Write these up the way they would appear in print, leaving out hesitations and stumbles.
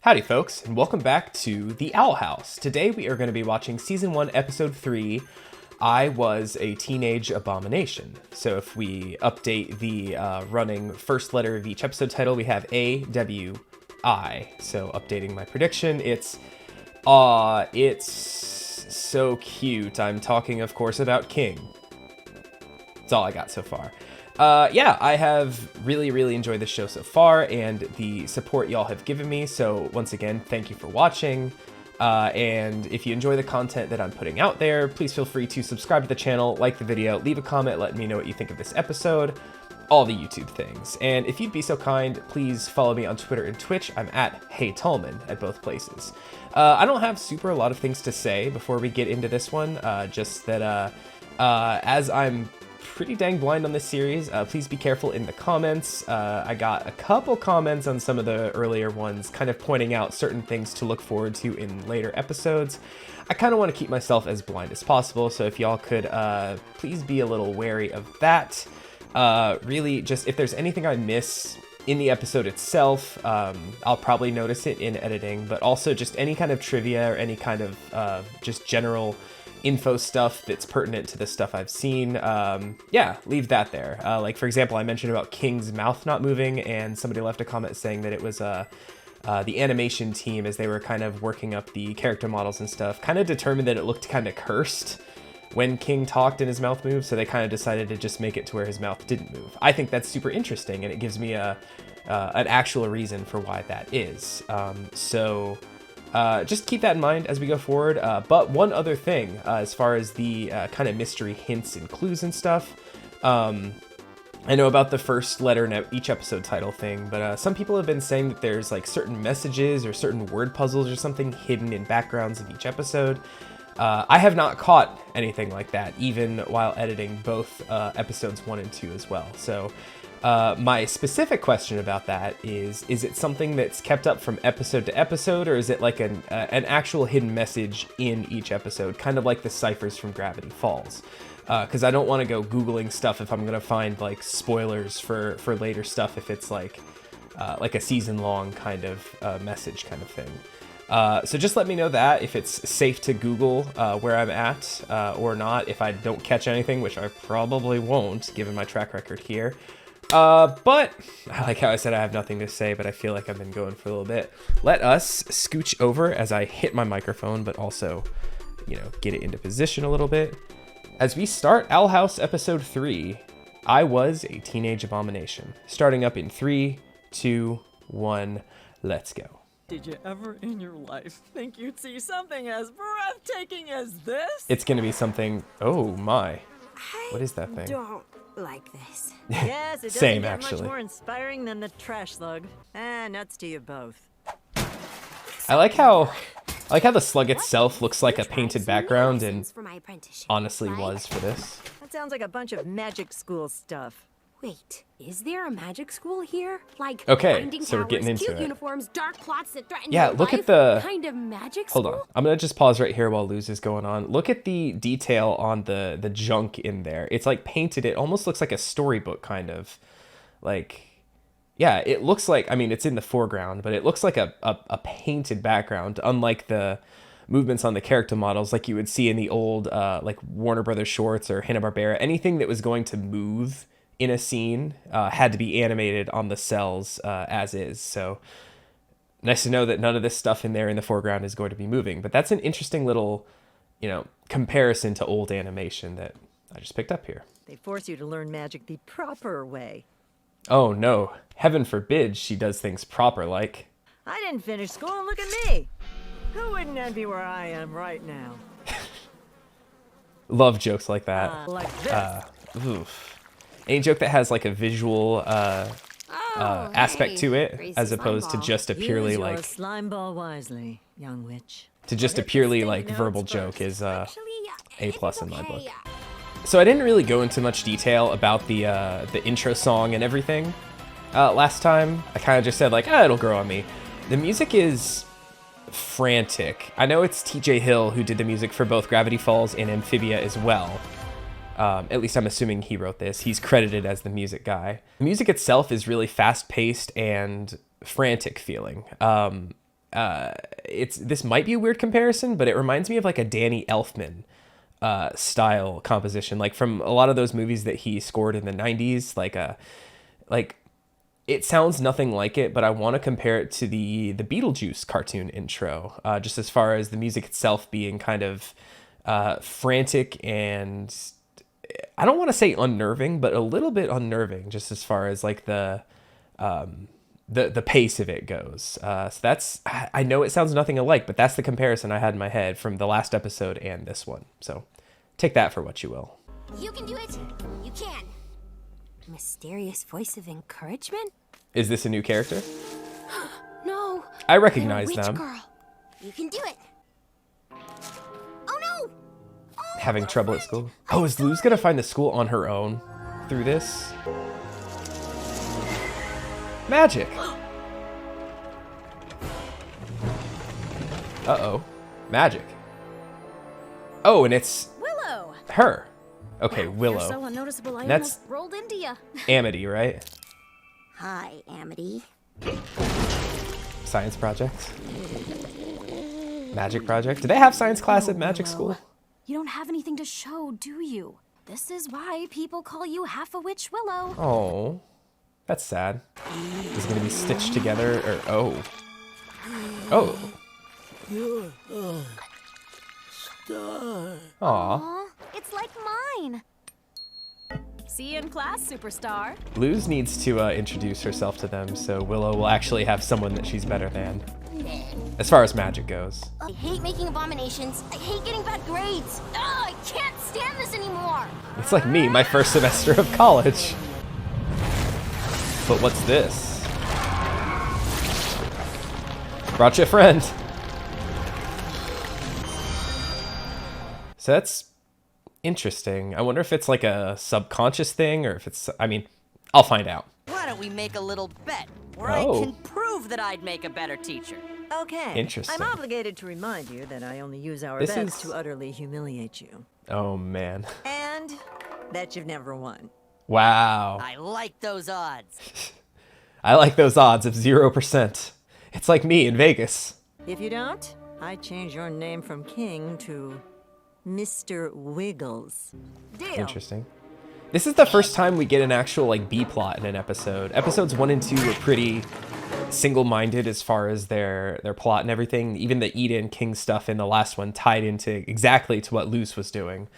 Howdy folks, and welcome back to The Owl House. Today we are going to be watching Season 1, Episode 3, I Was a Teenage Abomination. So if we update the running first letter of each episode title, we have A-W-I. So updating my prediction, it's so cute. I'm talking, of course, about King. That's all I got so far. Yeah, I have really enjoyed the show so far and the support y'all have given me. So once again, thank you for watching. And if you enjoy the content that I'm putting out there, please feel free to subscribe to the channel, like the video, leave a comment, let me know what you think of this episode, all the YouTube things. And if you'd be so kind, please follow me on Twitter and Twitch. I'm at Hey Tallman at both places. I don't have a lot of things to say before we get into this one, just that as I'm pretty dang blind on this series, please be careful in the comments. I got a couple comments on some of the earlier ones kind of pointing out certain things to look forward to in later episodes. I kind of want to keep myself as blind as possible, so if y'all could please be a little wary of that. Really, just if there's anything I miss in the episode itself, I'll probably notice it in editing, but also just any kind of trivia or any kind of just general info stuff that's pertinent to the stuff I've seen, yeah, leave that there. Like, for example, I mentioned about King's mouth not moving, and somebody left a comment saying that it was the animation team, as they were kind of working up the character models and stuff, kind of determined that it looked kind of cursed when King talked and his mouth moved, so they kind of decided to just make it to where his mouth didn't move. I think that's super interesting, and it gives me an actual reason for why that is. Just keep that in mind as we go forward. But one other thing, as far as the kind of mystery hints and clues and stuff, I know about the first letter in each episode title thing, but some people have been saying that there's like certain messages or certain word puzzles or something hidden in backgrounds of each episode. I have not caught anything like that, even while editing both episodes 1 and 2 as well. So my specific question about that is it something that's kept up from episode to episode, or is it like an actual hidden message in each episode, kind of like the ciphers from Gravity Falls? Because I don't want to go Googling stuff if I'm going to find like spoilers for later stuff, if it's like a season-long kind of message kind of thing. So just let me know that, if it's safe to Google where I'm at or not, if I don't catch anything, which I probably won't, given my track record here. But I like how I said I have nothing to say, but I feel like I've been going for a little bit. Let us scooch over as I hit my microphone, but also, get it into position a little bit. As we start Owl House Episode 3, I Was a Teenage Abomination. Starting up in 3, 2, 1, let's go. Did you ever in your life think you'd see something as breathtaking as this? It's gonna be something, oh my. What is that thing? Don't like this. Yes, it doesn't Same, get actually. much more inspiring than the trash slug. Nuts to you both. I like how the slug itself looks like a painted background, and For my apprenticeship. honestly was for this. That sounds like a bunch of magic school stuff. Wait, is there a magic school here? Like Okay, binding so we're towers, getting into cute it. uniforms, dark plots that threaten Yeah, your look at life? the- kind of magic Hold school? on. I'm going to just pause right here while Luz is going on. Look at the detail on the junk in there. It's like painted. It almost looks like a storybook kind of. Like, yeah, it looks like, I mean, it's in the foreground, but it looks like a painted background, unlike the movements on the character models like you would see in the old like Warner Brothers shorts or Hanna-Barbera. Anything that was going to move in a scene had to be animated on the cells as is. So nice to know that none of this stuff in there in the foreground is going to be moving. But that's an interesting little, comparison to old animation that I just picked up here. They force you to learn magic the proper way. Oh no, heaven forbid she does things proper like. I didn't finish school and look at me. Who wouldn't envy where I am right now? Love jokes like that. Like this. Oof. Any joke that has like a visual aspect to it, Greasy as opposed to slime ball. just a purely Use your like slime ball wisely, young witch. to just a Hit the purely state like notes verbal first. joke is Actually, A plus in it's my book. okay. So I didn't really go into much detail about the intro song and everything last time. I kind of just said like, it'll grow on me. The music is frantic. I know it's TJ Hill who did the music for both Gravity Falls and Amphibia as well. At least I'm assuming he wrote this. He's credited as the music guy. The music itself is really fast-paced and frantic feeling. this might be a weird comparison, but it reminds me of like a Danny Elfman style composition, like from a lot of those movies that he scored in the 90s. Like it sounds nothing like it, but I want to compare it to the Beetlejuice cartoon intro, just as far as the music itself being kind of frantic and I don't want to say unnerving, but a little bit unnerving, just as far as like the pace of it goes. So that's, I know it sounds nothing alike, but that's the comparison I had in my head from the last episode and this one. So take that for what you will. You can do it. You can. Mysterious voice of encouragement? Is this a new character? No. I recognize You're a witch them. Girl. You can do it. Oh no. Oh, Having trouble at school. Oh, is Luz gonna find the school on her own through this? Magic. Uh-oh. Magic. Oh, and it's Willow! her. Okay, You're Willow. so unnoticeable, I That's- almost rolled into you. Amity, right? Hi, Amity. Science project. Magic project. Did they have science class at magic school? You don't have anything to show, do you? This is why people call you half a witch, Willow. Oh, that's sad. Is it gonna be stitched together or oh? Aw. Aw, it's like mine. See you in class, superstar. Luz needs to introduce herself to them, so Willow will actually have someone that she's better than. As far as magic goes. I hate making abominations. I hate getting bad grades. Ugh, I can't stand this anymore. It's like me, my first semester of college. But what's this? Brought you a friend. So that's interesting. I wonder if it's like a subconscious thing or if it's, I mean, I'll find out. Why don't we make a little bet where Oh. I can prove that I'd make a better teacher? Okay. Interesting. I'm obligated to remind you that I only use our This bets is- to utterly humiliate you. Oh man. And that you've never won. Wow. I like those odds. I like those odds of 0%. It's like me in Vegas. If you don't, I change your name from King to Mr. Wiggles. Deal. Interesting. This is the first time we get an actual like B plot in an episode. Episodes 1 and 2 were pretty single-minded as far as their plot and everything. Even the Eden King stuff in the last one tied into exactly to what Luz was doing.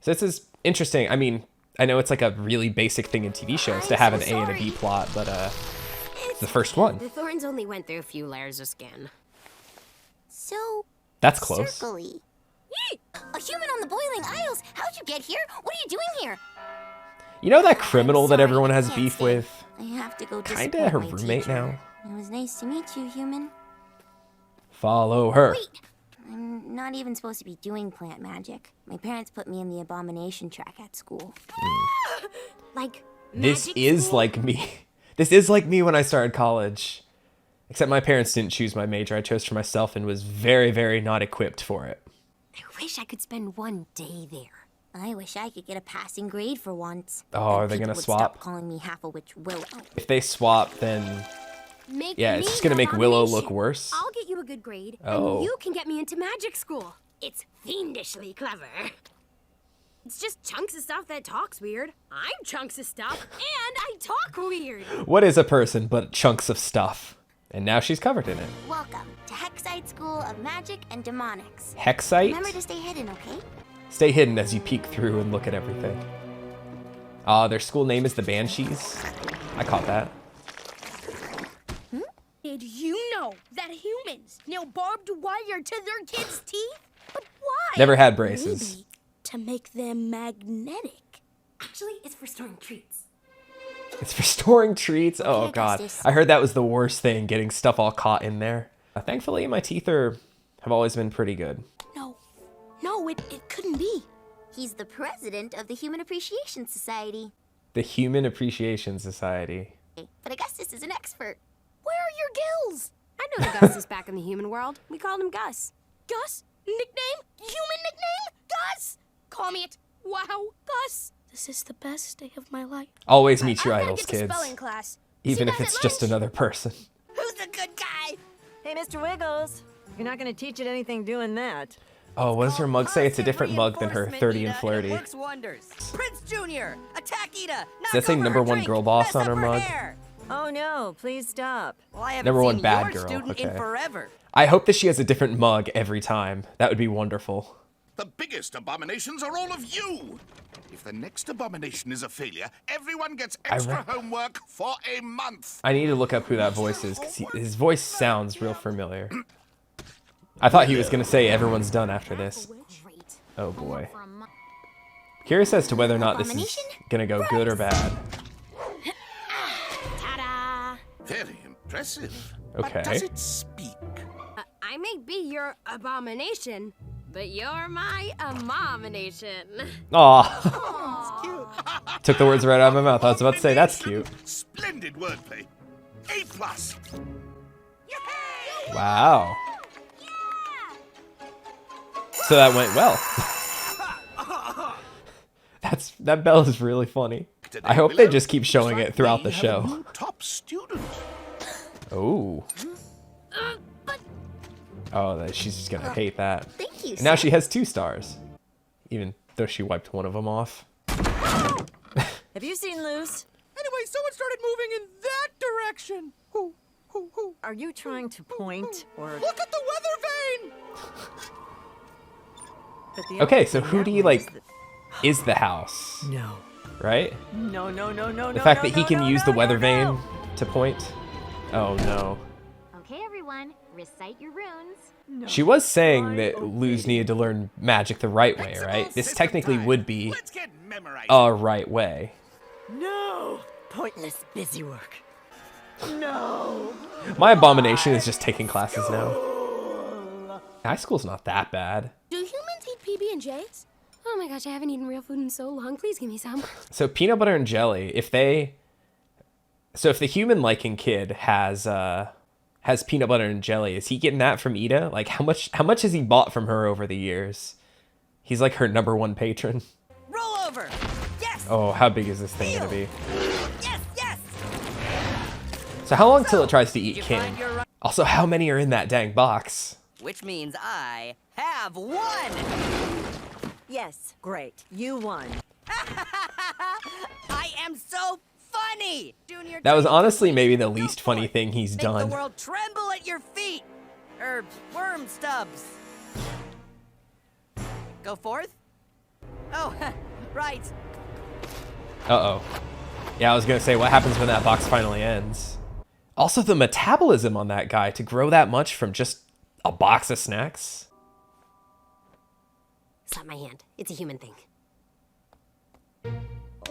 So this is interesting. I mean, I know it's like a really basic thing in TV shows to have an A and a B plot, but it's the first one. The thorns only went through a few layers of skin. So That's close. circly. A human on the boiling aisles. How'd you get here? What are you doing here? You know that criminal that Sorry, everyone has can't beef stay. with? I have to go. Kinda disappoint her my roommate teacher. now. It was nice to meet you, human. Follow her. Wait, I'm not even supposed to be doing plant magic. My parents put me in the Abomination track at school. Like This magic is school? like me. This is like me when I started college. Except my parents didn't choose my major. I chose for myself and was very, very not equipped for it. I wish I could spend one day there. I wish I could get a passing grade for once. Oh, Then are they people gonna would swap? Stop calling me half a witch Willow. If they swap, then Make yeah, it's me just gonna make Willow look Abomination. worse. I'll get you a good grade, Oh. and you can get me into magic school. It's fiendishly clever. It's just chunks of stuff that talks weird. I'm chunks of stuff, and I talk weird. What is a person but chunks of stuff? And now she's covered in it. Welcome to Hexite School of Magic and Demonics. Hexite? Remember to stay hidden, okay? Stay hidden as you peek through and look at everything. Their school name is the Banshees. I caught that. Did you know that humans nail barbed wire to their kids' teeth? But why? Never had braces. Maybe to make them magnetic. Actually, it's for storing treats. It's for storing treats. Oh Okay, god. Augustus. I heard that was the worst thing, getting stuff all caught in there. Thankfully, my teeth have always been pretty good. No, it couldn't be. He's the president of the Human Appreciation Society. The Human Appreciation Society. But Augustus is an expert. Where are your gills? I know Augustus back in the human world. We called him Gus. Gus? Nickname? Human nickname? Gus? Call me it. Wow, Gus. This is the best day of my life. Always meet your I gotta idols, get to kids. spelling class. Even See if you it's guys at just lunch. another person. Who's the good guy? Hey, Mr. Wiggles. You're not going to teach it anything doing that. Oh, what does her mug say? It's a different mug than her Reinforcement, 30 and Ida, it flirty. works wonders. Prince Jr., attack Ida. Does that say number one girl boss on her mug? Oh, no. Please stop. Well, I haven't Number one seen bad your girl, student in okay. forever. I hope that she has a different mug every time. That would be wonderful. The biggest abominations are all of you. If the next abomination is a failure, everyone gets extra homework for a month. I need to look up who that voice is, because his voice sounds real familiar. I thought he was going to say everyone's done after this. Great. Oh boy. Curious as to whether or not this is going to go good or bad. Ta-da! Very impressive. Okay. But does it speak? I may be your abomination, but you're my abomination. Aw. Took the words right out of my mouth. I was about to say, that's cute. Splendid wordplay. A+. Wow. So that went well. That bell is really funny. I hope they just keep showing it throughout the We have a show. new top student. Oh. Oh, she's just gonna hate that. Thank you, And now she has 2 stars, even though she wiped one of them off. Have you seen Luz? Anyway, someone started moving in that direction. Are you trying to point or... Look at the weather vane. But the Okay, only so thing who that do you means like that- is the house, No. right? No, no, no, no, The no, fact no, that he no, can no, use no, the weather no, vane no. to point. Oh no. Okay, everyone, recite your runes. She was saying that Luz needed to learn magic the right way, right? This technically would be Let's get memorized. a right way. No! Pointless busy work. No! My abomination is just taking classes now. High school's not that bad. Do humans eat PB&Js? Oh my gosh, I haven't eaten real food in so long. Please give me some. So peanut butter and jelly, if the human liking kid has peanut butter and jelly, is he getting that from Ida? Like how much has he bought from her over the years? He's like her number one patron. Roll over. Yes. Oh, how big is this thing gonna be? Yes. Yes. So how long till it tries to eat you King? find your right- Also, how many are in that dang box? Which means I have won. Yes, great. You won. I am so funny. Junior, That was Junior, honestly maybe the go least for funny it. thing he's Make done. the world tremble at your feet. Worm stubs. Go forth? Oh, right. Uh-oh. Yeah, I was gonna say, what happens when that box finally ends? Also, the metabolism on that guy to grow that much from just a box of snacks. Slap my hand. It's a human thing.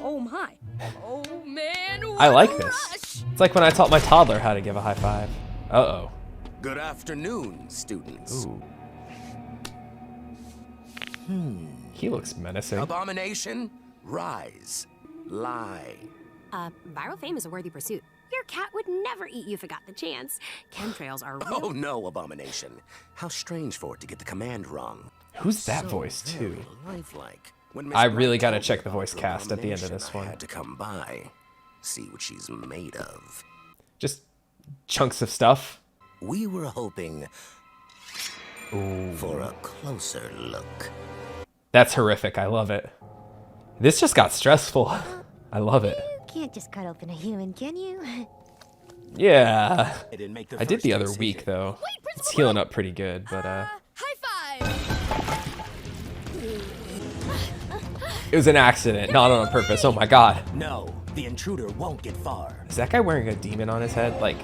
Oh my. Oh man. I what like a this. rush. It's like when I taught my toddler how to give a high five. Uh-oh. Good afternoon, students. Ooh. He looks menacing. Abomination, rise, lie. Viral fame is a worthy pursuit. Your cat would never eat you if it got the chance. Chemtrails are real. Oh no, Abomination. How strange for it to get the command wrong. Who's that So voice, too? very lifelike. When I Miss really Bright gotta told me check the about voice her cast at the end of abomination, this one. I had to come by, see what she's made of. Just chunks of stuff. We were hoping for a closer look. That's horrific. I love it. This just got stressful. I love it. Can't just cut open a human, can you? Yeah. I didn't make I did the other week, though. It's healing up pretty good, but High five. it was an accident, not on purpose. Oh my god. No, the intruder won't get far. Is that guy wearing a demon on his head? Like,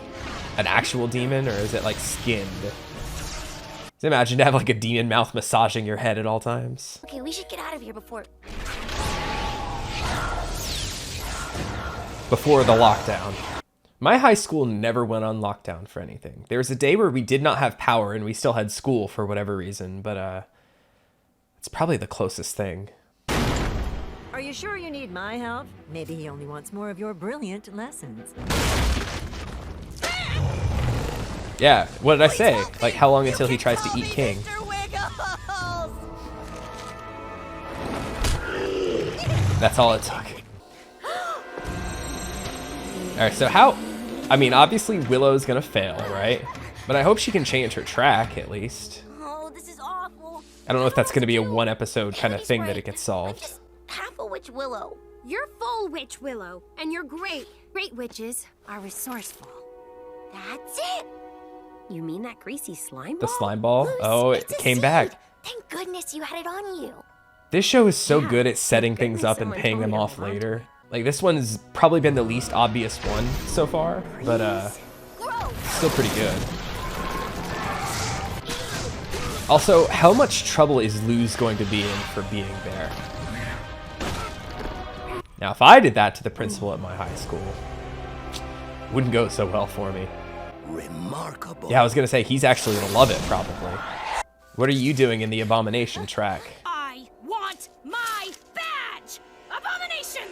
an actual demon, or is it, like, skinned? Just imagine to have, like, a demon mouth massaging your head at all times. Okay, we should get out of here before... Before the lockdown. My high school never went on lockdown for anything. There was a day where we did not have power and we still had school for whatever reason, but it's probably the closest thing. Are you sure you need my help? Maybe he only wants more of your brilliant lessons. Yeah, what did I say? Like, how long until he tries to eat King? Mr. Wiggles. That's all it took. Alright, so how... I mean, obviously Willow's gonna fail, right? But I hope she can change her track, at least. Oh, this is awful. I don't know if that's going to be a one episode kind of thing that it gets solved. Half a witch willow. You're full witch, Willow, and you're great. Great witches are resourceful. That's it. You mean that greasy slime The ball? slime ball? Oh, it It's a came seed. back. Thank goodness you had it on you. This show is so Yeah, good at setting things goodness up and someone paying told them me to off hold on. later. Like, this one's probably been the least obvious one so far, but still pretty good. Also, how much trouble is Luz going to be in for being there? Now, if I did that to the principal at my high school, wouldn't go so well for me. Remarkable. Yeah, I was gonna say, he's actually gonna love it, probably. What are you doing in the Abomination track? I want my badge! Abomination!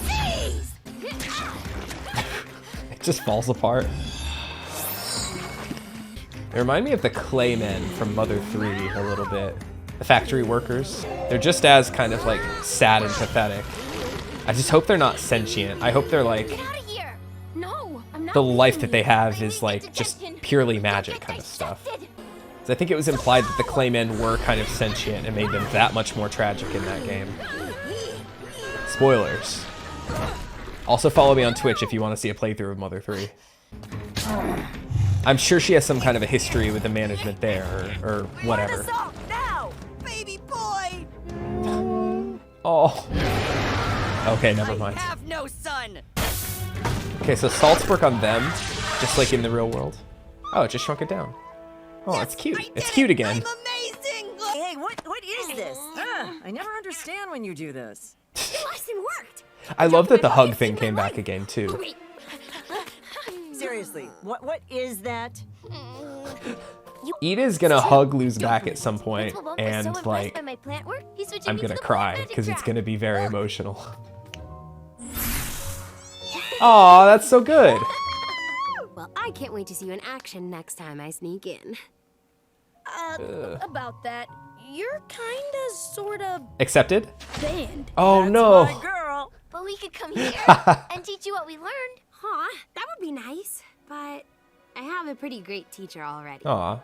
Seize! It just falls apart. They remind me of the Claymen from Mother 3 a little bit. The factory workers. They're just as kind of like sad and pathetic. I just hope they're not sentient. I hope they're like, Get out of here. No, I'm not. the life leaving that you. they have I'm is gonna like get just dejected. purely Don't magic get kind of stuff. dejected. 'Cause I think it was implied that the Claymen were kind of sentient and made them that much more tragic in that game. Spoilers. Also follow me on Twitch if you want to see a playthrough of Mother 3. I'm sure she has some kind of a history with the management there, or whatever. Assault now, baby boy. Oh. Okay, never mind. I have no son. Okay, so salts work on them, just like in the real world. Oh, it just shrunk it down. Oh, it's cute. It's cute again. I'm amazing. Hey, what is this? I never understand when you do this. The lesson worked! I love that the hug thing came back again, too. Wait, Seriously, what is that? Ida's gonna hug Luz back at some point, Principal Bump was so and impressed like, by my plant work, he switched I'm me to gonna the cry, magic because it's track. gonna be very emotional. Aw, that's so good. well, I can't wait to see you in action next time I sneak in. About that, you're kinda, sorta Accepted? banned. Oh That's no. my girl. But we could come here and teach you what we learned. Huh, that would be nice. But I have a pretty great teacher already. Aw.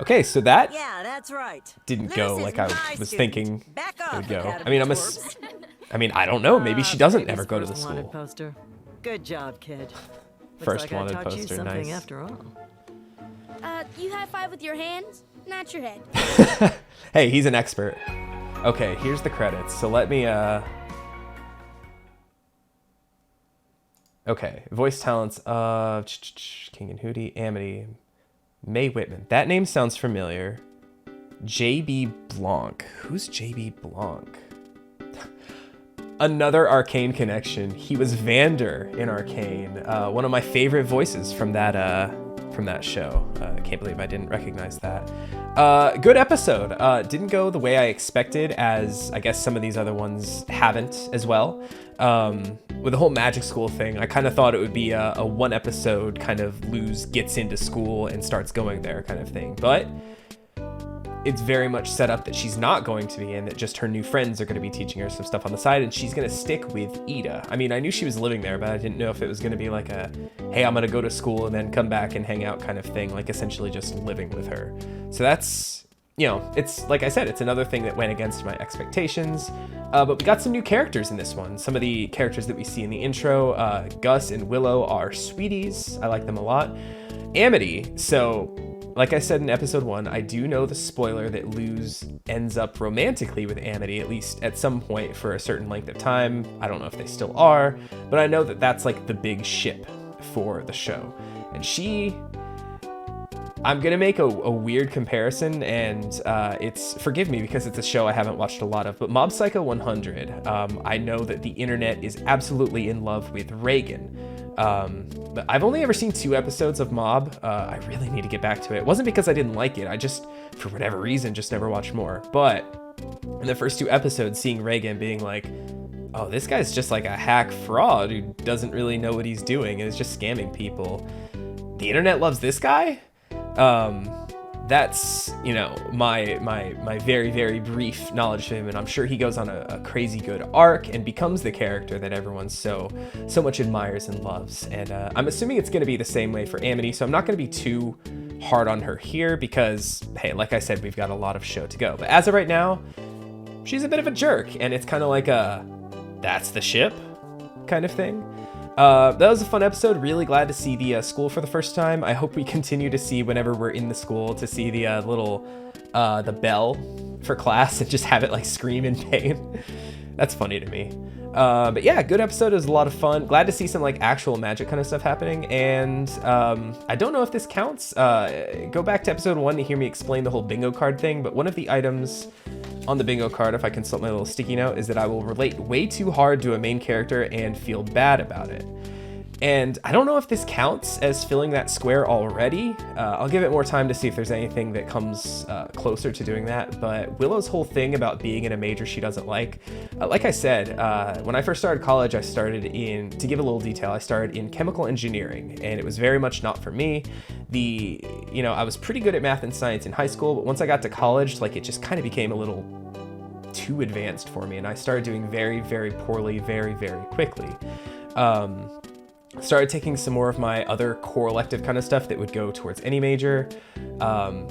Okay, so that Yeah, that's right. didn't Luz go is like I my was student. thinking Back it off, would go. Academy I mean, twerps. I don't know. Maybe she doesn't Baby's ever go to the first wanted school. Poster. Good job, kid. Looks First like I wanted taught you poster, something nice. after all. You high five with your hands, not your head. Hey, he's an expert. Okay, here's the credits. So let me, Okay, voice talents of King and Hootie, Amity, Mae Whitman. That name sounds familiar. J.B. Blanc. Who's J.B. Blanc? Another Arcane connection. He was Vander in Arcane. One of my favorite voices from that show. I can't believe I didn't recognize that. Good episode. Didn't go the way I expected, as I guess some of these other ones haven't as well. With the whole magic school thing, I kind of thought it would be a one episode kind of Luz gets into school and starts going there kind of thing. But it's very much set up that she's not going to be in, that just her new friends are going to be teaching her some stuff on the side, and she's going to stick with Ida. I mean, I knew she was living there, but I didn't know if it was going to be like a, hey, I'm going to go to school and then come back and hang out kind of thing, like essentially just living with her. So that's, you know, it's, like I said, it's another thing that went against my expectations. But we got some new characters in this one. Some of the characters that we see in the intro, Gus and Willow are sweeties. I like them a lot. Amity, so like I said in episode 1, I do know the spoiler that Luz ends up romantically with Amity, at least at some point for a certain length of time. I don't know if they still are, but I know that that's like the big ship for the show. And I'm gonna make a weird comparison, and it's, forgive me because it's a show I haven't watched a lot of, but Mob Psycho 100, I know that the internet is absolutely in love with Reagan. But I've only ever seen 2 episodes of Mob. I really need to get back to it. It wasn't because I didn't like it. I just, for whatever reason, just never watched more. But in the first 2 episodes, seeing Reagan being like, oh, this guy's just like a hack fraud who doesn't really know what he's doing and is just scamming people. The internet loves this guy? That's, you know, my very, very brief knowledge of him, and I'm sure he goes on a crazy good arc and becomes the character that everyone so much admires and loves. And I'm assuming it's going to be the same way for Amity, so I'm not going to be too hard on her here because, hey, like I said, we've got a lot of show to go. But as of right now, she's a bit of a jerk, and it's kind of like a, that's the ship kind of thing. That was a fun episode. Really glad to see the school for the first time. I hope we continue to see, whenever we're in the school, to see the the bell for class and just have it like scream in pain. That's funny to me. But yeah, good episode. It was a lot of fun. Glad to see some like actual magic kind of stuff happening. And I don't know if this counts. Go back to episode 1 to hear me explain the whole bingo card thing. But one of the items on the bingo card, if I consult my little sticky note, is that I will relate way too hard to a main character and feel bad about it. And I don't know if this counts as filling that square already. I'll give it more time to see if there's anything that comes closer to doing that. But Willow's whole thing about being in a major she doesn't like I said, when I first started college, I started in, to give a little detail, I started in chemical engineering, and it was very much not for me. I was pretty good at math and science in high school, but once I got to college, like it just kind of became a little too advanced for me, and I started doing very, very poorly, very, very quickly. Started taking some more of my other core elective kind of stuff that would go towards any major,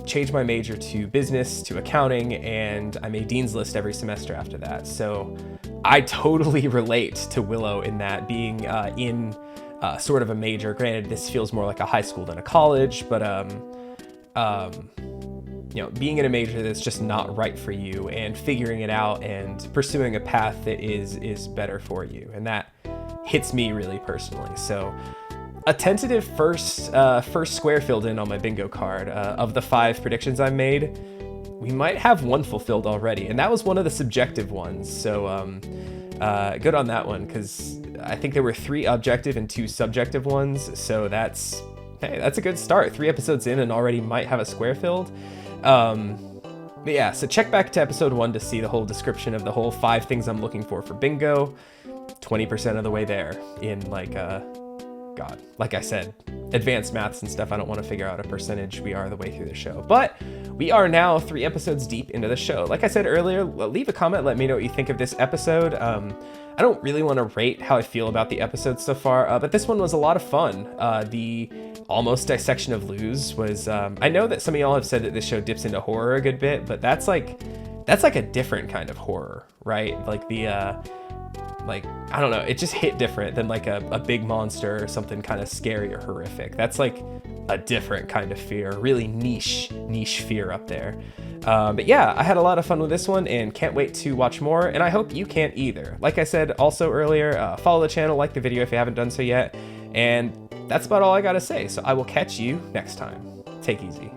changed my major to business, to accounting, and I made Dean's List every semester after that. So I totally relate to Willow in that, being in sort of a major. Granted, this feels more like a high school than a college, but being in a major that's just not right for you and figuring it out and pursuing a path that is better for you. And that hits me really personally. So a tentative first square filled in on my bingo card. Of the 5 predictions I made, we might have 1 fulfilled already, and that was one of the subjective ones. So good on that one, because I think there were 3 objective and 2 subjective ones. So that's a good start. 3 episodes in and already might have a square filled. But yeah, so check back to episode 1 to see the whole description of the whole 5 things I'm looking for bingo. 20% of the way there in God, like I said, advanced maths and stuff. I don't want to figure out a percentage. We are the way through the show, but we are now 3 episodes deep into the show. Like I said earlier, leave a comment. Let me know what you think of this episode. I don't really want to rate how I feel about the episode so far, but this one was a lot of fun. The almost dissection of Luz was, I know that some of y'all have said that this show dips into horror a good bit, but that's like a different kind of horror, right? Like I don't know, it just hit different than like a big monster or something kind of scary or horrific. That's like a different kind of fear, really niche fear up there. But yeah, I had a lot of fun with this one and can't wait to watch more, and I hope you can't either. Like I said also earlier, follow the channel, like the video if you haven't done so yet, and that's about all I gotta say. So I will catch you next time. Take easy.